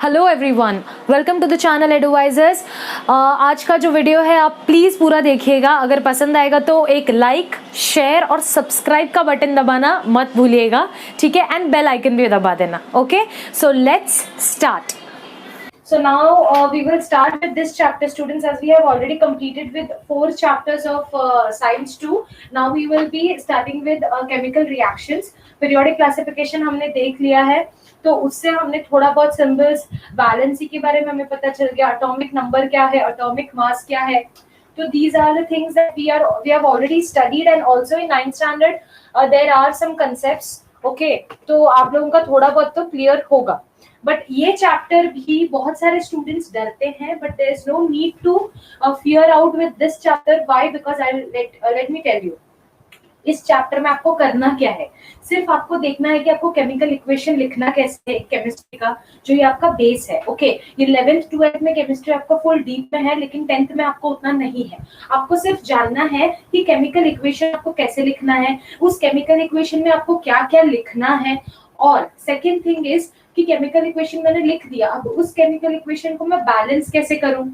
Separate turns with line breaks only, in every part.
Hello everyone, welcome to the channel advisors. आज का जो वीडियो है आप प्लीज़ पूरा देखिएगा। अगर पसंद आएगा तो एक लाइक, शेयर और सब्सक्राइब का बटन दबाना मत भूलिएगा, ठीक है? एंड बेल आइकन भी दबा देना। Okay, so let's start. So now we will start with this chapter, students, as we have already completed with 4 chapters of science 2. Now we will be starting with chemical reactions. Periodic classification हमने देख लिया है, तो उससे हमने थोड़ा बहुत symbols, valency के बारे में हमें पता चल गया, एटॉमिक नंबर क्या है, एटॉमिक मास क्या है. So these are the things that we have already studied, and also in 9th standard there are some concepts. Okay, तो आप लोगों का थोड़ा बहुत तो क्लियर होगा. बट ये चैप्टर भी बहुत सारे स्टूडेंट्स डरते हैं, but there is no need to fear out with this chapter. Why? Because I let me tell you, इस चैप्टर में आपको करना क्या है. सिर्फ आपको देखना है कि आपको केमिकल इक्वेशन लिखना कैसे है केमिस्ट्री का, जो ये आपका बेस है. ओके, ये 11th 12th में केमिस्ट्री आपका फुल डीप में है, लेकिन 10th में आपको उतना नहीं है. आपको सिर्फ जानना है कि केमिकल इक्वेशन आपको कैसे लिखना है, उस केमिकल इक्वेशन में आपको क्या क्या लिखना है. और सेकेंड थिंग इज कि केमिकल इक्वेशन मैंने लिख दिया, अब उस केमिकल इक्वेशन को मैं बैलेंस कैसे करूं.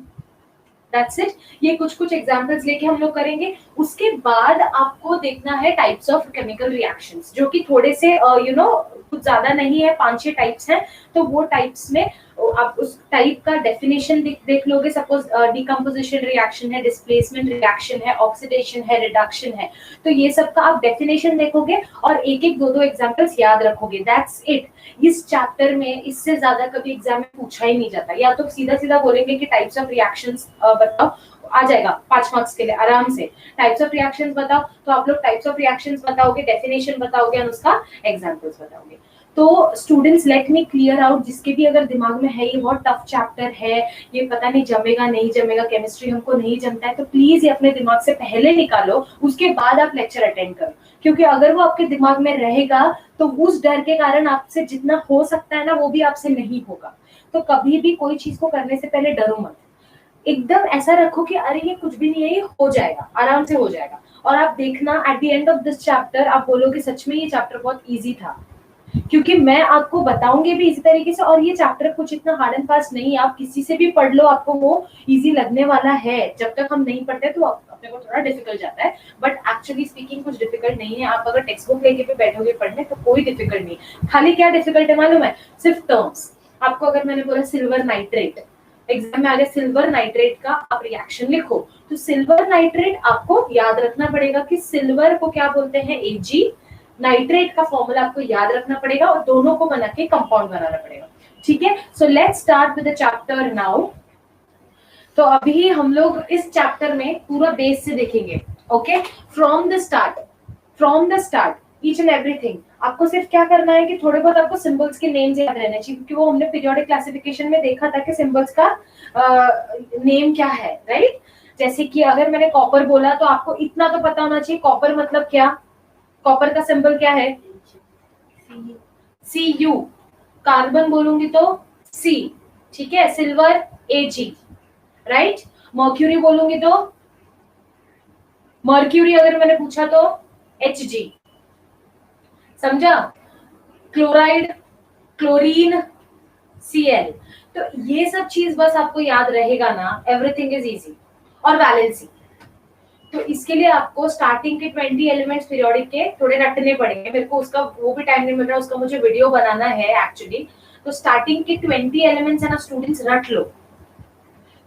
That's it. ये कुछ एग्जांपल्स लेके हम लोग करेंगे. उसके बाद आपको देखना है टाइप्स ऑफ केमिकल रिएक्शंस, जो कि थोड़े से कुछ ज्यादा नहीं है, 5-6 टाइप्स हैं. तो वो टाइप्स में आप उस टाइप का डेफिनेशन देख लोगे. सपोज डिकम्पोजिशन रिएक्शन है, डिस्प्लेसमेंट रिएक्शन है, ऑक्सीडेशन है, रिडक्शन है. तो ये सब का आप डेफिनेशन देखोगे और एक दो एग्जांपल्स याद रखोगे. That's it. इस चैप्टर में इससे ज्यादा कभी एग्जाम में पूछा ही नहीं जाता. या तो सीधा बोलेंगे कि टाइप्स ऑफ रिएक्शंस बताओ, आ जाएगा 5 मार्क्स के लिए आराम से. टाइप्स ऑफ रिएक्शंस बताओ, तो आप लोग टाइप्स ऑफ रिएक्शंस बताओगे, डेफिनेशन बताओगे और उसका एग्जांपल्स बताओगे. तो students, let me clear out, जिसके भी अगर दिमाग में है ये बहुत टफ चैप्टर है, ये पता नहीं जमेगा नहीं जमेगा, केमिस्ट्री हमको नहीं जमता है, तो प्लीज ये अपने दिमाग से पहले निकालो, उसके बाद आप लेक्चर अटेंड करो. क्योंकि अगर वो आपके दिमाग में रहेगा तो उस डर के कारण आपसे जितना हो सकता है ना, वो भी आपसे नहीं होगा. तो कभी भी कोई चीज को करने से पहले डरो मत. एकदम ऐसा रखो कि अरे ये कुछ भी नहीं है, ये हो जाएगा, आराम से हो जाएगा. और आप देखना at the end of this chapter आप बोलोगे सच में ये चैप्टर बहुत इजी था, क्योंकि मैं आपको बताऊंगी भी इसी तरीके से. और ये चैप्टर कुछ इतना हार्ड एंड फास्ट नहीं है, आप किसी से भी पढ़ लो, आपको वो इजी लगने वाला है. जब तक हम नहीं पढ़ते तो अपने को थोड़ा डिफिकल्ट जाता है, बट एक्चुअली स्पीकिंग कुछ डिफिकल्ट नहीं है. आप अगर टेक्स्ट बुक लेके भी बैठोगे पढ़ने तो कोई डिफिकल्ट नहीं. खाली क्या डिफिकल्ट है मालूम है? सिर्फ टर्म्स. आपको अगर मैंने बोला सिल्वर नाइट्रेट, एग्जाम में आ गया सिल्वर नाइट्रेट का आप रिएक्शन लिखो, तो सिल्वर नाइट्रेट आपको याद रखना पड़ेगा कि सिल्वर को क्या बोलते हैं, Ag. नाइट्रेट का फॉर्मूला आपको याद रखना पड़ेगा और दोनों को बना के कंपाउंड बनाना पड़ेगा. ठीक है, so let's start with the chapter now. तो अभी हम लोग इस चैप्टर में पूरा बेस से देखेंगे. Okay, from the start each and everything. आपको सिर्फ क्या करना है कि थोड़े बहुत आपको सिंबल्स के नेम्स याद रहने चाहिए, क्योंकि वो हमने पीरियोडिक क्लासिफिकेशन में देखा था कि सिंबल्स का नेम क्या है, राइट? जैसे कि अगर मैंने कॉपर बोला तो आपको इतना तो पता होना चाहिए कॉपर मतलब क्या. कॉपर का सिंबल क्या है? Cu. कार्बन बोलूंगी तो C. ठीक है, सिल्वर Ag, राइट? मर्क्यूरी बोलूंगी तो मर्क्यूरी, अगर मैंने पूछा तो Hg. समझा? Chloride, chlorine, Cl. तो ये सब चीज बस आपको याद रहेगा ना, एवरीथिंग इज इजी. और वैलेंसी, तो इसके लिए आपको स्टार्टिंग के 20 एलिमेंट्स पीरियोडिक के थोड़े रटने पड़ेंगे. मेरे को उसका वो भी टाइम नहीं मिल रहा, उसका मुझे वीडियो बनाना है एक्चुअली. तो स्टार्टिंग के 20 एलिमेंट्स है ना स्टूडेंट्स, रट लो.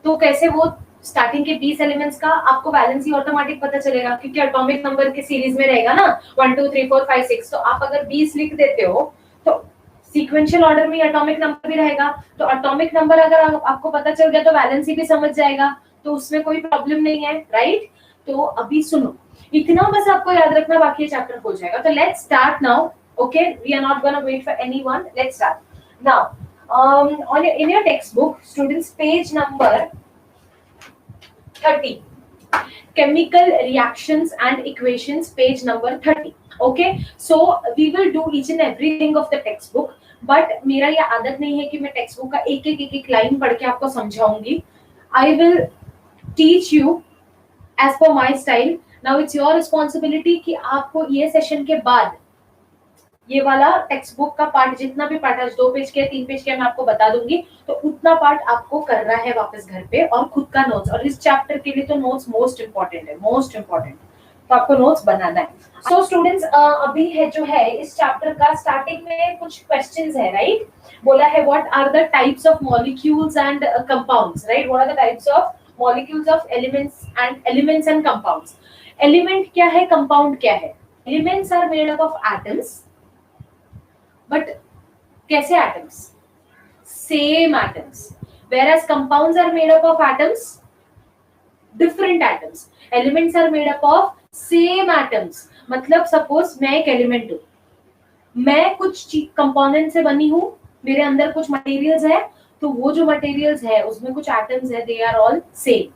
तो कैसे? वो स्टार्टिंग के 20 एलिमेंट्स का आपको वैलेंसी ऑटोमेटिक पता चलेगा, क्योंकि एटॉमिक नंबर के सीरीज में रहेगा ना 1 2 3 4 5 6. तो आप अगर 20 लिख देते हो तो सीक्वेंशियल ऑर्डर में एटॉमिक नंबर भी रहेगा. तो एटॉमिक नंबर अगर आपको पता चल गया तो वैलेंसी भी समझ जाएगा, तो उसमें कोई प्रॉब्लम नहीं है, राइट? तो अभी सुनो, इतना बस आपको याद रखना, बाकी चैप्टर हो जाएगा. तो let's start now. Okay, we are not gonna wait for anyone. Let's start now. In your textbook, students, page number 30, chemical reactions and equations, page number 30. Okay, so we will do each and everything of the textbook, but मेरा ये आदत नहीं है कि मैं text book का एक line पढ़ के आपको समझाऊंगी. I will teach you as per my style. Now it's your responsibility कि आपको ये सेशन के बाद ये वाला टेक्स्ट बुक का पार्ट, जितना भी पार्ट है 2 पेज के 3 पेज के मैं आपको बता दूंगी, तो उतना पार्ट आपको करना है वापस घर पे, और खुद का नोट्स, और इस चैप्टर के लिए तो नोट्स मोस्ट इंपॉर्टेंट है, मोस्ट इंपॉर्टेंट, तो आपको नोट्स बनाना है। सो स्टूडेंट्स, अभी है जो है इस चैप्टर का स्टार्टिंग में कुछ क्वेश्चंस है, राइट? बोला है what are the types of molecules and compounds, right? What are the types of molecules of elements and compounds. Element क्या है, कंपाउंड क्या है? Elements are made up of atoms, but कैसे atoms? Same atoms, whereas compounds are made up of atoms, different atoms. Elements are made up of same atoms. मतलब suppose मैं एक element हूँ, मैं कुछ कंपोनेंट से बनी हूँ, मेरे अंदर कुछ मटेरियल्स है, तो वो जो मटेरियल्स है उसमें कुछ एटम्स है, they are all same.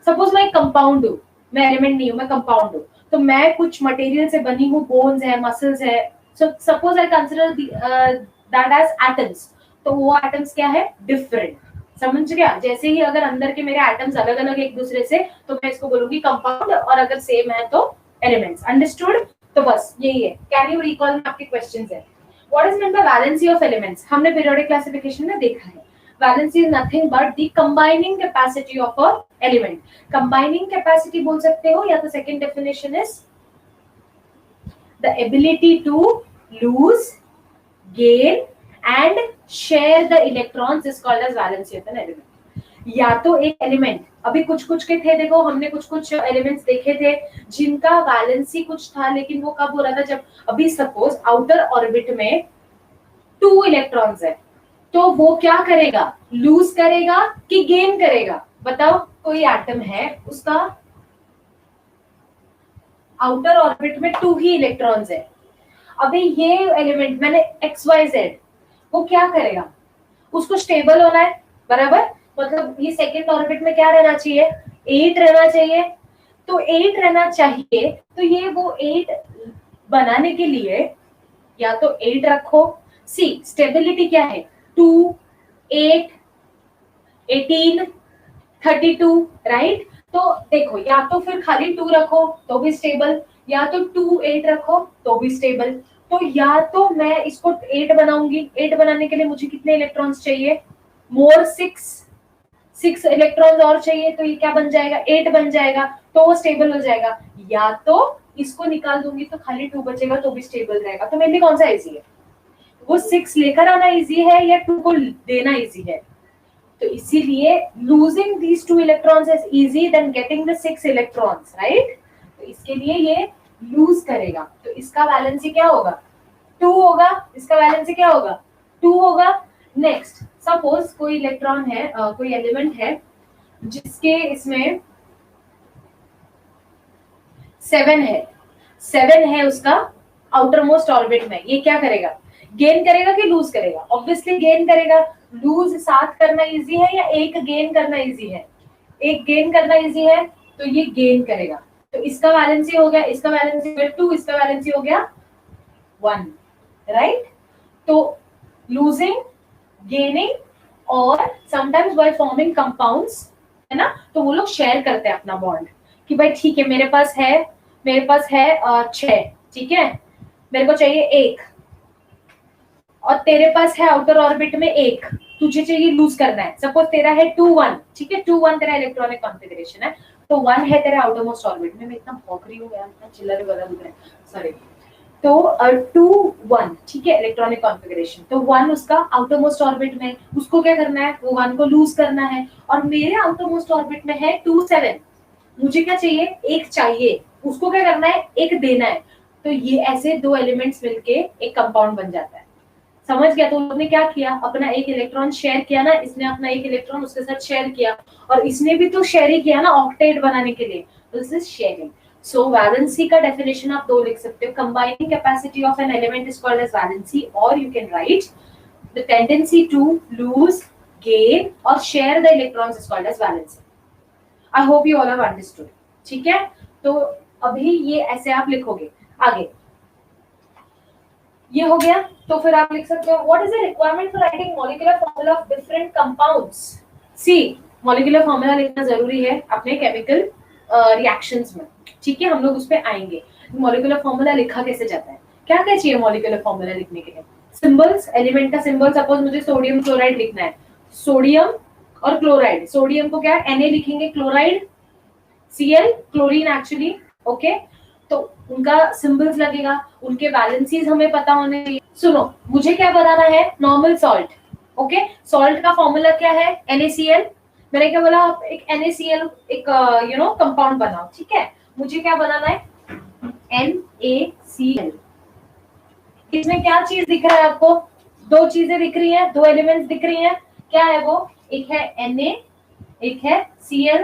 Suppose मैं एक कंपाउंड हूँ, मैं एलिमेंट नहीं हूँ, मैं कंपाउंड हूँ, तो मैं कुछ मटेरियल से बनी हूँ, बोन्स है, मसल्स है, so suppose I consider that as atoms, तो वो एटम्स क्या है, डिफरेंट। समझ गया? जैसे ही अगर अंदर के मेरे एटम्स अलग अलग एक दूसरे से, तो मैं इसको बोलूंगी कंपाउंड, और अगर सेम है तो एलिमेंट्स। अंडरस्टूड? तो बस यही है। कैन यू रिकॉल में आपके क्वेश्चंस है। What is mean by valency of elements? हमने पीरियोडिक क्लासिफिकेशन में देखा है, valency is nothing but the combining capacity of a element. Combining capacity बोल सकते हो, या तो second definition is the ability to lose, gain and share the electrons is called as valency of an element. या तो एक element, अभी कुछ कुछ के थे, देखो हमने कुछ कुछ एलिमेंट्स देखे थे जिनका वैलेंसी कुछ था, लेकिन वो कब हो रहा था, जब अभी सपोज आउटर ऑर्बिट में 2 इलेक्ट्रॉन्स है, तो वो क्या करेगा, लूज करेगा कि गेन करेगा? बताओ, कोई एटम है उसका आउटर ऑर्बिट में 2 ही इलेक्ट्रॉन्स है, अभी ये एलिमेंट मैंने XYZ, वो क्या करेगा, उसको स्टेबल होना है, बराबर? मतलब ये सेकंड ऑर्बिट में क्या रहना चाहिए, 8 रहना चाहिए, तो 8 रहना चाहिए, तो ये वो 8 बनाने के लिए या तो 8 रखो, सी स्टेबिलिटी क्या है, 2, 8, 18, 32, राइट? तो देखो, या तो फिर खाली 2 रखो तो भी स्टेबल, या तो 2, 8 रखो तो भी स्टेबल। तो या तो मैं इसको 8 बनाऊंगी, 8 बनाने के लिए मुझे कितने इलेक्ट्रॉन्स चाहिए, मोर 6 इलेक्ट्रॉन्स और चाहिए, तो ये क्या बन जाएगा, 8 बन जाएगा, तो वो स्टेबल हो जाएगा। या तो इसको निकाल दूंगी तो खाली 2 बचेगा तो भी स्टेबल रहेगा। तो मेरे लिए कौन सा इजी है, वो 6 लेकर आना इजी है या 2 को देना इजी है? तो इसीलिए losing these 2 electrons is easy than getting the 6 electrons, right? तो इसके लिए ये लूज करेगा, तो इसका वैलेंसी क्या होगा, 2 होगा, इसका वैलेंसी क्या होगा, 2 होगा। नेक्स्ट, सपोज कोई इलेक्ट्रॉन है, कोई एलिमेंट है जिसके इसमें 7 है उसका आउटर मोस्ट ऑर्बिट में, ये क्या करेगा, गेन करेगा कि लूज करेगा? ऑब्वियसली गेन करेगा। लूज 7 करना इजी है या एक गेन करना इजी है? एक गेन करना इजी है, तो ये गेन करेगा, तो इसका वैलेंसी हो गया, इसका वैलेंसी हो गया 2, इसका वैलेंसी हो गया 1, राइट? तो लूजिंग, गेनिंग, और समटाइम्स बाय फॉर्मिंग कंपाउंड्स, है ना, तो वो लोग शेयर करते हैं अपना बॉन्ड, कि भाई ठीक है, मेरे पास है 6, ठीक है, मेरे को चाहिए 1, और तेरे पास है आउटर ऑर्बिट में 1, तुझे चाहिए लूज करना है। सपोज तेरा है 2, 1, ठीक है, 2, 1 तेरा इलेक्ट्रॉनिक कॉन्फ़िगरेशन है, तो 1 है तेरे आउटर मोस्ट ऑर्बिट में। मैं इतना भौंक रही हूँ यार, इतना चिल्लर वाला लग रहा है, सॉरी। तो 2, 1, ठीक है, इलेक्ट्रॉनिक कॉन्फ़िगरेशन, तो 1 उसका आउटर मोस्ट ऑर्बिट में, उसको क्या करना है, वो 1 को लूज करना है। और मेरे आउटर मोस्ट ऑर्बिट में है 2, 7, मुझे क्या चाहिए, 1 चाहिए, उसको क्या करना है, 1 देना है। तो ये ऐसे 2 एलिमेंट्स मिलके एक कंपाउंड बन जाता है। समझ गया? तो उन्होंने क्या किया, अपना 1 इलेक्ट्रॉन शेयर किया ना, इसने अपना 1 इलेक्ट्रॉन उसके साथ शेयर किया, और इसने भी तो शेयर ही किया ना ऑक्टेट बनाने के लिए, this is sharing. So valency का डेफिनेशन आप 2 लिख सकते हो, combining capacity of an element is called as valency, और you can write the tendency to lose, gain और share the electrons is called as valency. I hope you all have understood, ठीक है? तो अभी ये ऐसे आप लिखोगे। आगे ये हो गया, तो फिर आप लिख सकते हो what is the requirement for writing molecular formula of different compounds. See molecular formula लिखना जरूरी है अपने केमिकल रिएक्शंस में, ठीक है, हम लोग उस पे आएंगे। मॉलिक्यूलर फार्मूला लिखा कैसे जाता है, क्या क्या चाहिए मॉलिक्यूलर फॉर्मूला लिखने के लिए? सिंबल्स, एलिमेंट का सिंबल, सपोज मुझे सोडियम क्लोराइड लिखना है, सोडियम और क्लोराइड, सोडियम को क्या Na लिखेंगे, chloride Cl, chlorine actually, okay, तो उनका सिंबल्स लगेगा, उनके वैलेंसीज हमें पता होने चाहिए। सुनो, मुझे क्या बनाना है, नॉर्मल सॉल्ट, ओके, सॉल्ट का फॉर्मूला क्या है, NaCl, मैंने क्या बोला, आप एक NaCl एक कंपाउंड बनाओ, ठीक है, मुझे क्या बनाना है, NaCl। इसमें क्या चीज दिख रहा है आपको, दो चीजें दिख रही हैं, दो एलिमेंट्स दिख रही हैं, क्या है वो, एक है Na, एक है Cl,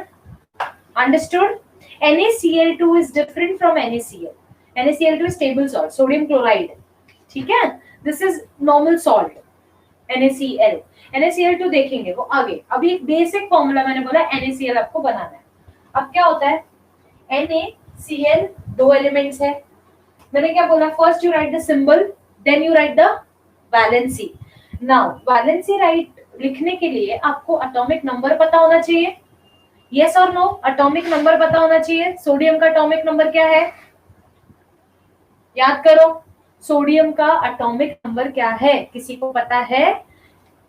understood. NaCl2 is different from NaCl. NaCl2 is stable salt, sodium chloride, ठीक है, this is normal salt, NaCl। NaCl2 देखेंगे वो आगे, अभी एक बेसिक फॉर्मूला मैंने बोला NaCl आपको बनाना है। अब क्या होता है, NaCl दो एलिमेंट्स है, मैंने क्या बोला, first you write the symbol, then you write the valency. Now valency write लिखने के लिए आपको एटॉमिक नंबर पता होना चाहिए, यस और नो, एटॉमिक नंबर पता होना चाहिए। सोडियम का एटॉमिक नंबर क्या है, याद करो, सोडियम का एटॉमिक नंबर क्या है, किसी को पता है?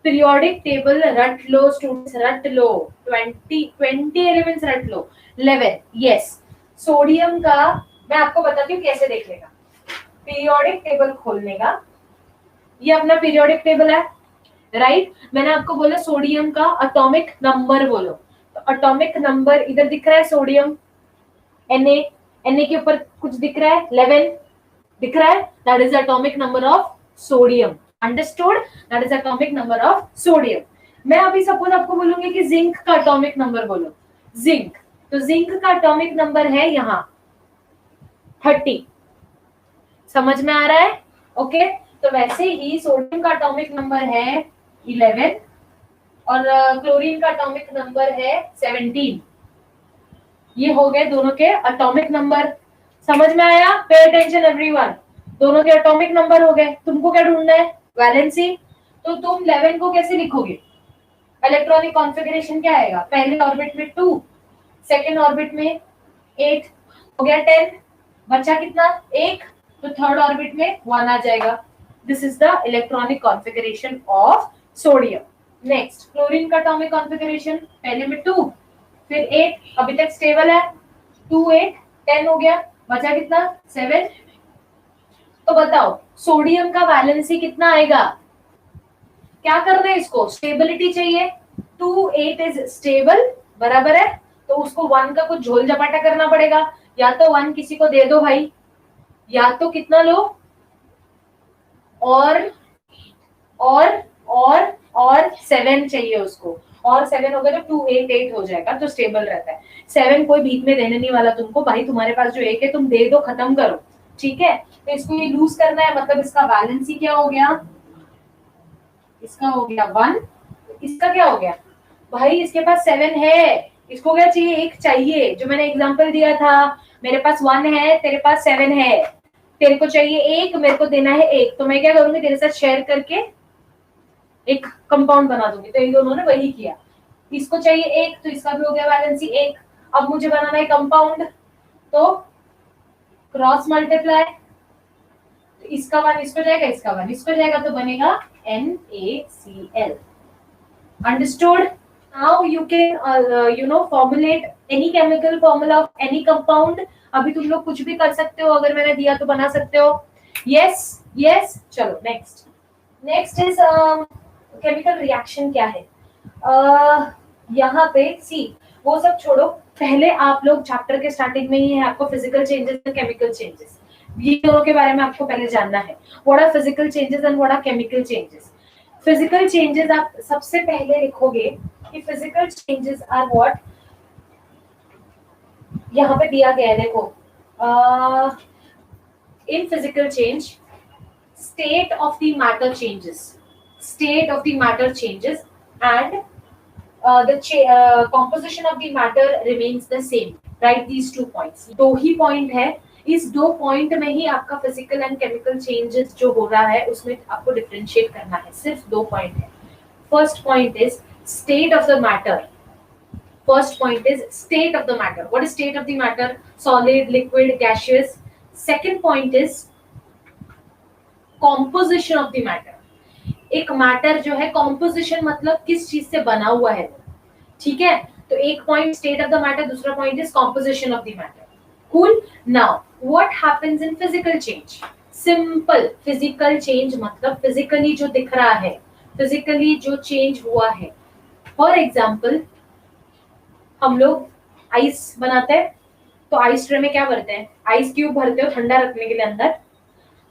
पीरियोडिक टेबल रट लो स्टूडेंट्स, रट लो, 20 एलिमेंट्स रट लो, 11, यस। सोडियम का मैं आपको बताती हूँ कैसे देखेगा, पीरियोडिक टेबल खोलने का, ये अपना पीरियोडिक टेबल है, राइट, मैंने आपको बोला सोडियम का एटॉमिक नंबर बोलो, तो एटॉमिक नंबर इधर दिख रहा है, सोडियम Na के ऊपर कुछ दिख रहा है, 11 दिख रहा है, that is atomic number of sodium, understood, that is atomic number of sodium. मैं अभी सपोज आपको बोलूंगी कि जिंक का एटॉमिक नंबर बोलो, जिंक, तो जिंक का एटॉमिक नंबर है यहाँ 30, समझ में आ रहा है, ओके, तो वैसे ही सोडियम का एटॉमिक नंबर है 11 और क्लोरीन का एटॉमिक नंबर है 17, ये हो गए दोनों के एटॉमिक नंबर, समझ में आया, पे अटेंशन एवरीवन, दोनों के एटॉमिक नंबर हो गए, तुमको क्या ढूंढना है, वैलेंसी, तो तुम 11 को कैसे लिखोगे, इलेक्ट्रॉनिक कॉन्फ़िगरेशन क्या आएगा, पहले ऑर्बिट में 2, सेकंड ऑर्बिट में 8, हो गया 10, बचा कितना, 1, तो थर्ड ऑर्बिट में 1 आ जाएगा, this is the electronic configuration of sodium. Next chlorine का एटॉमिक कॉन्फ़िगरेशन, पहले में 2 फिर 8, अभी तक स्टेबल है, 2 8 10 हो गया, बचा कितना, 7, तो बताओ सोडियम का वैलेंसी कितना आएगा, क्या करना है इसको, स्टेबिलिटी चाहिए, 2 8 इज स्टेबल, बराबर है, तो उसको 1 का कुछ झोल झपाटा करना पड़ेगा, या तो 1 किसी को दे दो भाई, या तो कितना लो, और 7 चाहिए उसको, और 7 हो गया तो 2 8 8 हो जाएगा, तो स्टेबल रहता है। 7 कोई बीच में देने नहीं वाला तुमको, भाई तुम्हारे पास जो 1 है तुम दे दो, खत्म करो, ठीक है, तो इसको ये लूज करना है, मतलब इसका वैलेंसी क्या हो गया, इसका हो गया 1, इसका क्या हो गया, भाई इसके पास 7 है, इसको क्या चाहिए, 1 चाहिए, जो मैंने एग्जांपल दिया था, मेरे पास 1 है, तेरे पास 7 है, तेरे को चाहिए 1, मेरे को देना है 1, तो मैं क्या करूंगी, तेरे साथ शेयर करके एक कंपाउंड बना दूंगी, तो इन दोनों ने वही किया, इसको चाहिए 1, तो इसका भी हो गया वैलेंसी 1, अब मुझे बनाना है कंपाउंड, तो क्रॉस मल्टीप्लाई, तो इसका 1 इसको जाएगा, इसका 1 इसको जाएगा, तो बनेगा NaCl, understood। Now you can formulate any chemical formula of any compound, अभी तुम लोग कुछ भी कर सकते हो, अगर मैंने दिया तो बना सकते हो, yes, चलो नेक्स्ट इज केमिकल रिएक्शन क्या है, यहाँ पे सी, वो सब छोड़ो, पहले आप लोग चैप्टर के स्टार्टिंग में ही है आपको physical changes and chemical changes, ये दोनों के बारे में आपको पहले जानना है, what are physical changes and what are chemical changes. Physical changes आप सबसे पहले लिखोगे कि फिजिकल चेंजेस आर व्हाट, यहाँ पे दिया गया है, देखो, इन physical change state of the matter changes and the composition of the matter remains the same, write these 2 points, दो ही पॉइंट है, इस 2 पॉइंट में ही आपका फिजिकल एंड केमिकल चेंजेस जो हो रहा है उसमें आपको डिफरेंशिएट करना है, सिर्फ 2 पॉइंट है। First point is state of the matter, what is state of the matter, solid, liquid, gaseous। second point is composition of the matter. एक मैटर जो है, कॉम्पोजिशन मतलब किस चीज से बना हुआ है, ठीक है। तो एक point state of the matter, दूसरा point is composition of the matter. Cool. Now what happens in physical change? Simple, physical change मतलब फिजिकली जो दिख रहा है, फिजिकली जो चेंज हुआ है। फॉर एग्जाम्पल, हम लोग आइस बनाते हैं, तो आइस ट्रे में क्या भरते हैं? आइस क्यूब भरते हो ठंडा रखने के लिए अंदर।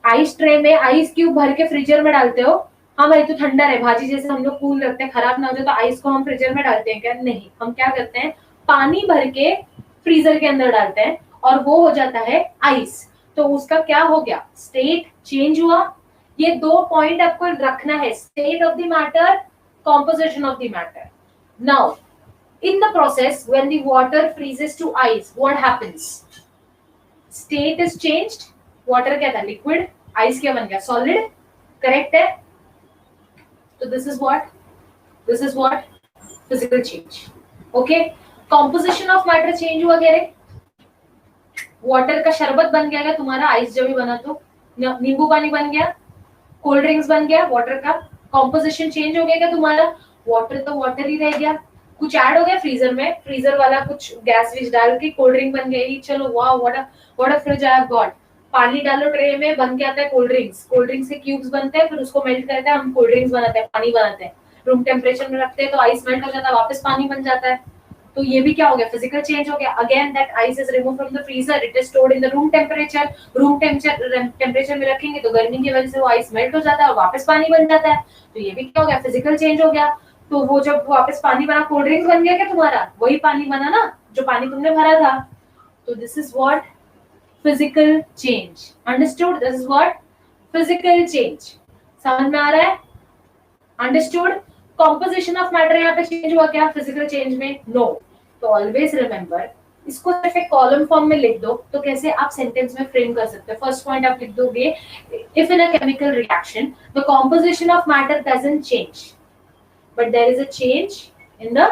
आइस ट्रे में आइस क्यूब भर के फ्रीजर में डालते हो। हाँ भाई, तो ठंडा है, भाजी जैसे हम लोग कूल रखते हैं, खराब ना हो जाए, तो आइस को हम फ्रीजर में डालते हैं क्या? नहीं, हम क्या करते हैं, पानी भर के फ्रीजर के अंदर डालते हैं और वो हो जाता है आइस। तो उसका क्या हो गया? स्टेट चेंज हुआ। ये दो पॉइंट आपको रखना है, state of the matter, composition of the matter. Now in the process, when the water freezes to ice, what happens? State is changed. Water क्या था? Liquid. Ice क्या बन गया? Solid. Correct है? तो this is what? This is what? Physical change. Okay? Composition of matter change हुआ क्या रे? Water का शरबत बन गया क्या तुम्हारा? आइस जब भी बना तो नींबू पानी बन गया, कोल्ड ड्रिंक्स बन गया, वाटर का कॉम्पोजिशन चेंज हो गया क्या तुम्हारा? वाटर तो वाटर ही रह गया, कुछ ऐड हो गया फ्रीजर में, फ्रीजर वाला कुछ गैस विच डाल के कोल्ड ड्रिंक बन गई। चलो वाह, what a fridge I have got. पानी डालो ट्रे में, बन के आता है कोल्ड ड्रिंक्स। कोल्ड ड्रिंक्स के क्यूब्स बनते हैं, फिर उसको मेल्ट करते हैं, हम कोल्ड ड्रिंक्स बनाते हैं, पानी बनाते हैं। रूम टेम्परेचर में रखते हैं तो आइस मेल्ट हो जाता है, वापस पानी बन जाता है। तो ये भी क्या हो गया? फिजिकल चेंज हो गया। Again that ice is remove from the freezer, it is stored in the room temperature. Room temperature में रखेंगे तो गर्मी की वजह से वो आइस मेल्ट हो जाता है और वापस पानी बन जाता है। तो ये भी क्या हो गया? फिजिकल चेंज हो गया। तो वो जब वापस पानी बना, कोल्ड ड्रिंक्स बन गया क्या तुम्हारा? वही पानी बना ना जो पानी तुमने भरा था। तो this is what? Physical change. Understood? This is what? Physical change. समझ में आ रहा है? अंडरस्टूड? कॉम्पोजिशन ऑफ मैटर यहाँ पे चेंज हुआ क्या फिजिकल चेंज में? नो। तो ऑलवेज रिमेंबर, इसको सिर्फ एक कॉलम फॉर्म में लिख दो तो कैसे आप सेंटेंस में फ्रेम कर सकते हो। फर्स्ट पॉइंट आप लिख दोगे, if in a chemical reaction the composition of matter doesn't change but there is a change in the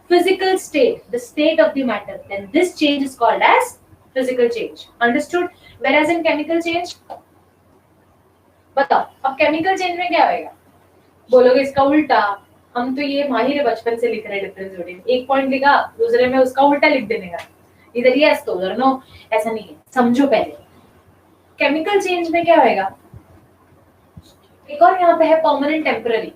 physical state, the state of the matter, then this change is called as physical change. Understood? Whereas in chemical change, बताओ अब chemical change में क्या होएगा? बोलोगे इसका उल्टा। हम तो ये माहिर है, बचपन से लिख रहे हैं डिफरेंस बिटवीन, एक पॉइंट लिखा दूसरे में उसका उल्टा लिख देने का, इधर यस तो उधर नो, ऐसा नहीं है। समझो पहले केमिकल चेंज में क्या होएगा। एक और यहाँ पे है permanent temporary.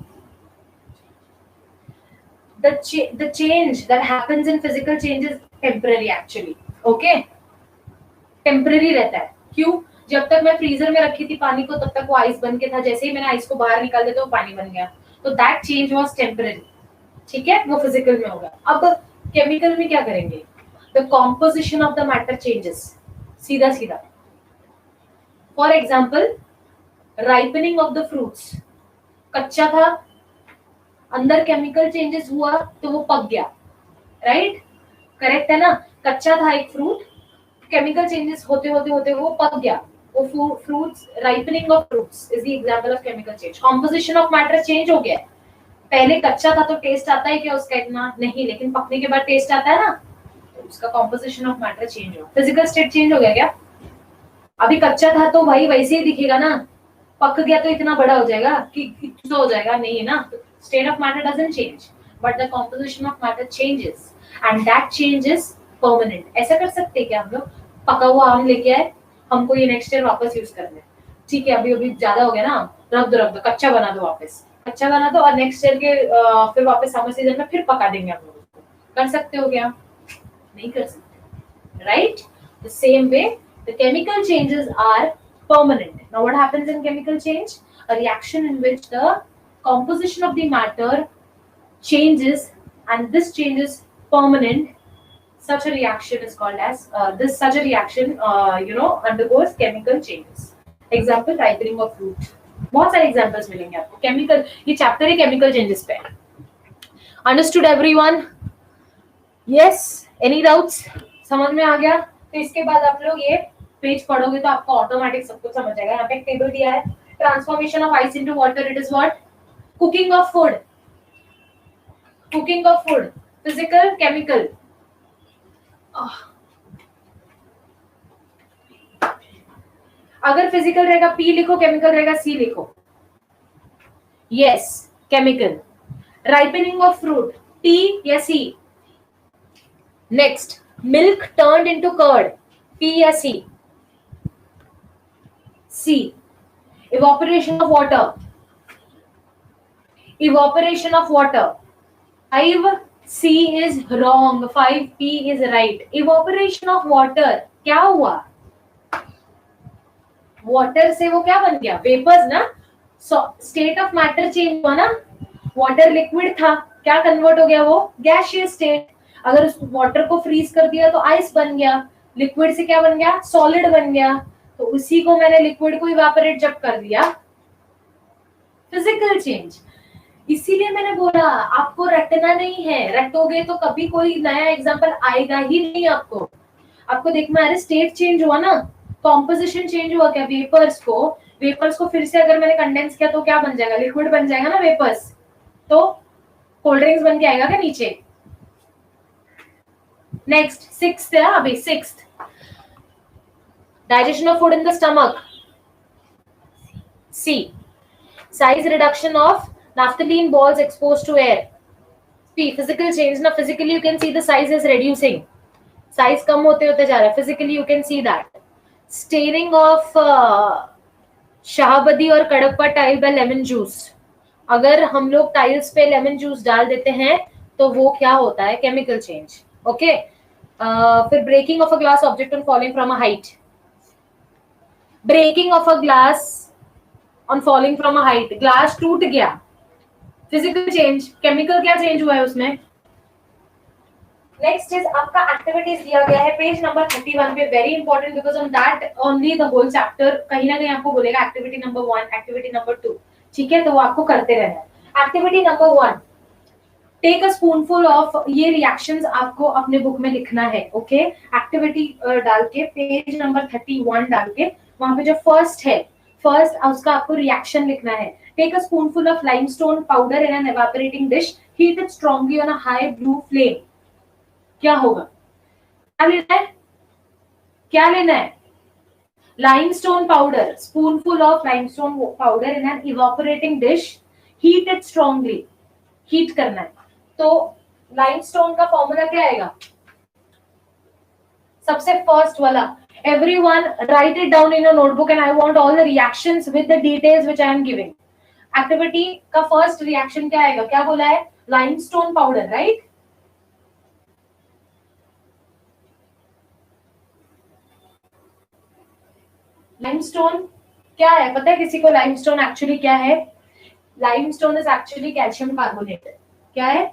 The change that happens in physical change is temporary actually. Okay? Temporary रहता है। क्यों? जब तक मैं फ्रीजर में रखी थी पानी को तब तक वो आइस बन के था, जैसे ही मैंने आइस को बाहर निकाल दिया तो वो पानी बन गया। तो दैट चेंज वाज टेम्पररी। ठीक है, वो फिजिकल में होगा। अब केमिकल में क्या करेंगे? The composition of the matter changes. सीधा सीधा। For example, ripening of the fruits. कच्चा था, अंदर केमिकल चेंजेस हुआ तो वो पक गया। राइट? करेक्ट है ना? कच्चा था एक फ्रूट, केमिकल चेंजेस होते होते होते वो पक गया। वो fruits, ripening of fruits is the example of chemical change. Composition of matter change हो गया। पहले कच्चा था तो टेस्ट आता है क्या उसका? इतना नहीं, लेकिन पकने के बाद टेस्ट आता है ना, तो उसका कॉम्पोजिशन ऑफ मैटर चेंज हो। फिजिकल स्टेट चेंज हो गया क्या? अभी कच्चा था तो भाई वैसे ही दिखेगा ना, पक गया तो इतना बड़ा हो जाएगा कि इतना हो जाएगा, नहीं है ना। State of matter doesn't change but the composition of matter changes and that change is permanent. ऐसा कर सकते हैं क्या हम लोग? पका हुआ आम लेके आए, हमको ये नेक्स्ट ईयर वापस यूज करना है, ठीक है, अभी अभी ज्यादा हो गया ना, रख दो कच्चा बना दो, वापस कच्चा बना दो और नेक्स्ट ईयर के फिर वापस समर सीजन में फिर पका देंगे हम लोग उसको। कर सकते हो क्या? नहीं कर सकते। Right? The same way the chemical changes are permanent. Now what happens in chemical change? A reaction in which the composition of the matter changes and this change is permanent. Such a reaction is called as such a reaction undergoes chemical changes. Example, ripening of fruit. बहुत सारे examples मिलेंगे आपको। Chemical, ये chapter है chemical changes पे। Understood everyone? Yes? Any doubts? समझ में आ गया? तो इसके बाद आप लोग ये पेज पढ़ोगे तो आपको ऑटोमेटिक सब कुछ समझ जाएगा। यहाँ पे एक टेबल दिया है, transformation of ice into water, it is what? Cooking of food. Cooking of food, physical, chemical. अगर फिजिकल रहेगा पी लिखो, केमिकल रहेगा सी लिखो. Yes, chemical. Ripening of fruit, T या C. Next, milk turned into curd, P या C. C. Evaporation of water, evaporation of water. 5 C is wrong, 5 P is right. evaporation of water क्या हुआ? Water से वो क्या बन गया? Vapours ना. स्टेट ऑफ मैटर चेंज हुआ ना. वाटर लिक्विड था, क्या कन्वर्ट हो गया? वो गैसियस स्टेट. अगर उस वाटर को फ्रीज कर दिया तो आइस बन गया. लिक्विड से क्या बन गया? सॉलिड बन गया. तो उसी को मैंने लिक्विड को इवेपोरेट जब कर दिया, फिजिकल चेंज. इसीलिए मैंने बोला आपको रटना नहीं है. रटोगे तो कभी कोई नया एग्जांपल आएगा ही नहीं. आपको देखना है स्टेट चेंज हुआ ना, कॉम्पोजिशन चेंज हुआ क्या? वेपर्स को फिर से अगर मैंने कंडेंस किया तो क्या बन जाएगा? लिक्विड बन जाएगा ना वेपर्स. तो कोल्ड ड्रिंक्स बन के आएगा क्या नीचे? नेक्स्ट, सिक्स्थ है अभी. Sixth, digestion of food in the stomach, see. Size reduction of naphthalene balls exposed to air, P. physical change ना, physically you can see the size is reducing, size कम होते होते जा रहा है. physically you can see that. staining of Shahabadi और Kadappa tile by lemon juice. अगर हम लोग टाइल्स पे लेमन जूस डाल देते हैं तो वो क्या होता है? Chemical change. ओके. फिर breaking of a glass object on falling from a height, breaking of a glass on falling from a height, glass टूट गया, फिजिकल चेंज. केमिकल क्या चेंज हुआ है उसमें? नेक्स्ट इज आपका एक्टिविटीज दिया गया है पेज नंबर 31 पे. Very important because on that only the whole chapter कहीं ना कहीं आपको बोलेगा एक्टिविटी नंबर 1, एक्टिविटी नंबर 2. ठीक है, तो वो आपको करते रहना है. Activity number 1, take a spoonful of. ये रिएक्शंस आपको अपने बुक में लिखना है. ओके. एक्टिविटी डाल के पेज नंबर 31 डाल के वहां पे जो फर्स्ट है, फर्स्ट उसका आपको रिएक्शन लिखना है. Take a spoonful of limestone powder in an evaporating dish. Heat it strongly on a high blue flame. क्या होगा? क्या लेना है? क्या लेना है? Limestone powder. Spoonful of limestone powder in an evaporating dish. Heat it strongly. Heat करना है. तो limestone का फॉर्मूला क्या आएगा? सबसे फर्स्ट वाला. Everyone write it down in your notebook and I want all the reactions with the details which I am giving. Activity का first reaction क्या आएगा? क्या बोला है? Limestone powder, right. लाइमस्टोन क्या है? पता है किसी को लाइमस्टोन एक्चुअली क्या है? Limestone is actually calcium carbonate. क्या है?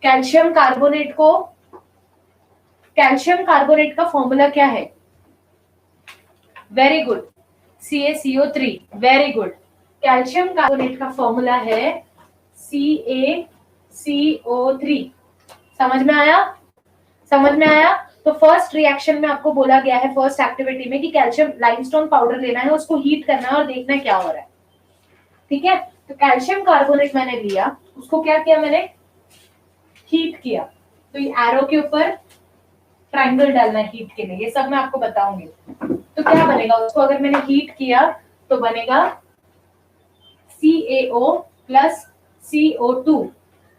कैल्शियम कार्बोनेट को, कैल्शियम कार्बोनेट का फॉर्मूला क्या है? Very good, CaCO3. Very good. Calcium carbonate का फॉर्मूला है CaCO3. समझ में आया? समझ में आया? तो फर्स्ट रिएक्शन में आपको बोला गया है फर्स्ट एक्टिविटी में कि कैल्शियम लाइमस्टोन पाउडर लेना है, उसको हीट करना है और देखना है क्या हो रहा है. ठीक है. तो कैल्शियम कार्बोनेट मैंने लिया, उसको क्या किया मैंने? हीट किया. तो ये एरो के ऊपर ट्रायंगल डालना है हीट के लिए. ये सब मैं आपको बताऊंगी. तो क्या बनेगा उसको अगर मैंने हीट किया तो बनेगा CaO plus CO2.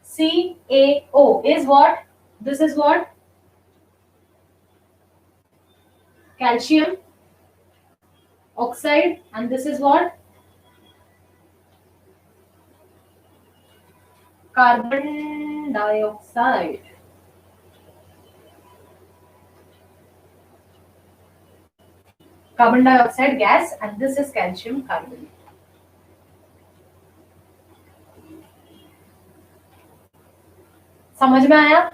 CaO is what? This is what? Calcium oxide, and this is what? Carbon dioxide. Carbon dioxide gas, and this is calcium carbonate. समझ में आया?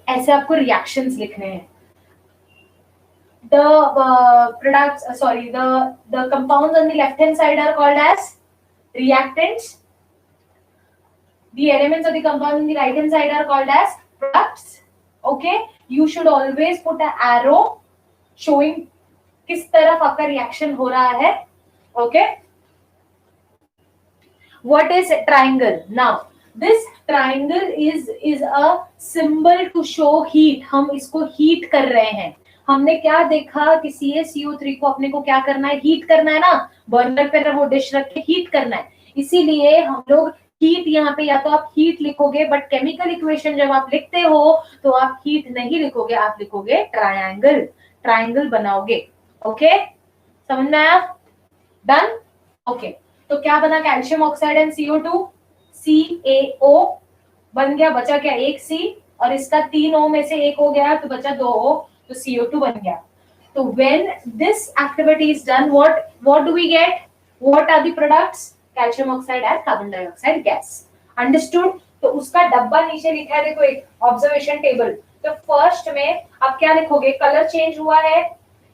ऐसे आपको रिएक्शंस लिखने हैं. The products, the compounds on the left hand side are called as reactants. The elements of the compound on the right hand side are called as products. Okay, you should always put an arrow showing किस तरफ आपका reaction हो रहा है. Okay, what is triangle? Now this triangle is a symbol to show heat, हम इसको heat कर रहे हैं। हमने क्या देखा कि CaCO3 को अपने को क्या करना है, हीट करना है ना, बर्नर पे वो डिश रख के हीट करना है, इसीलिए हम लोग हीट यहाँ पे या तो आप हीट लिखोगे, बट केमिकल इक्वेशन जब आप लिखते हो तो आप हीट नहीं लिखोगे, आप लिखोगे ट्रायंगल, ट्रायंगल बनाओगे। ओके, समझ में आया? डन। ओके, तो क्या बना, calcium oxide and CO2, CaO बन गया, बचा क्या, एक C, और इसका 3 O में से एक हो गया तो बचा 2 O, तो CO2 बन गया। तो when this activity is done, what do we get? What are the products? Calcium oxide and carbon dioxide gas. Understood? तो उसका डब्बा नीचे लिखा है, देखो एक ऑब्जर्वेशन टेबल। तो फर्स्ट में आप क्या लिखोगे, कलर चेंज हुआ है,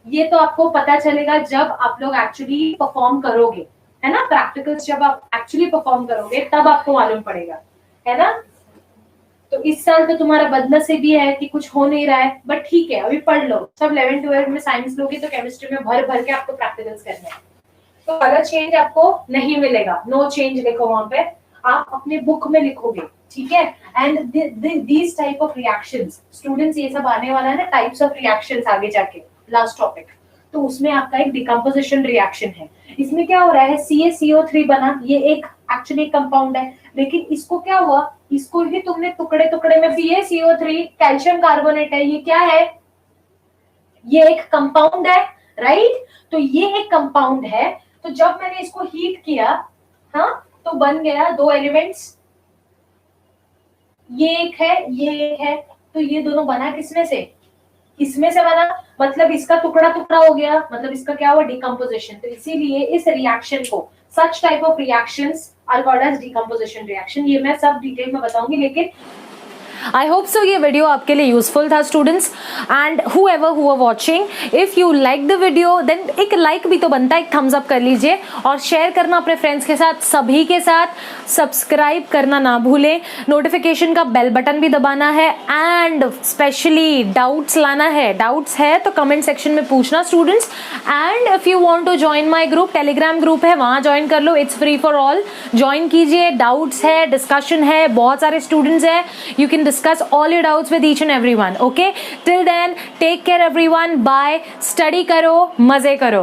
ये तो आपको पता चलेगा जब आप लोग एक्चुअली परफॉर्म करोगे, है ना, प्रैक्टिकल्स जब आप एक्चुअली परफॉर्म करोगे तब आपको मालूम पड़ेगा, है ना। तो इस साल तो तुम्हारा बदनसीबी है कि कुछ हो नहीं रहा है, बट ठीक है, अभी पढ़ लो, सब 11th 12th में साइंस लोगे तो केमिस्ट्री में भर भर के आपको प्रैक्टिकल्स करने हैं। तो कलर चेंज आपको नहीं मिलेगा, नो चेंज लिखो वहां पे, आप अपने बुक में लिखोगे, ठीक है। And these type of reactions, students ये सब आने वाला है ना, टाइप्स ऑफ रिएक्शंस आगे जाके लास्ट टॉपिक, तो उसमें आपका एक डिकम्पोजिशन रिएक्शन है। इसमें क्या हो रहा है, CaCO3 बना, ये एक एक्चुअली कंपाउंड है, लेकिन इसको क्या हुआ, इसको ही तुमने टुकड़े टुकड़े में, CaCO3 कैल्शियम कार्बोनेट है, ये क्या है, ये एक कंपाउंड है, राइट। तो ये एक कंपाउंड है, तो जब मैंने इसको हीट किया, हाँ, तो बन गया 2 एलिमेंट्स, ये एक है, ये एक है, तो ये दोनों बना किसमें से, इसमें से बना, मतलब इसका टुकड़ा टुकड़ा हो गया, मतलब इसका क्या हुआ, डिकम्पोजिशन। तो इसीलिए इस रिएक्शन को, such type of reactions are called as decomposition reaction. ये मैं सब डिटेल में बताऊंगी, लेकिन आई होप सो ये वीडियो आपके लिए यूजफुल था students, and whoever who are watching, if you like the video then एक लाइक भी तो बनता है, एक थम्स अप कर लीजिए और शेयर करना अपने फ्रेंड्स के साथ, सभी के साथ, सब्सक्राइब करना ना भूलें, नोटिफिकेशन का बेल बटन भी दबाना है, एंड स्पेशली डाउट्स लाना है, डाउट्स है तो कमेंट सेक्शन में पूछना students. And if you want to join my group, Telegram group है, वहां ज्वाइन कर लो, it's free for all, join कीजिए, डाउट्स है, डिस्कशन है, बहुत सारे स्टूडेंट्स है, you can discuss all your doubts with each and everyone. Okay, till then take care everyone, bye, study करो, मजे करो।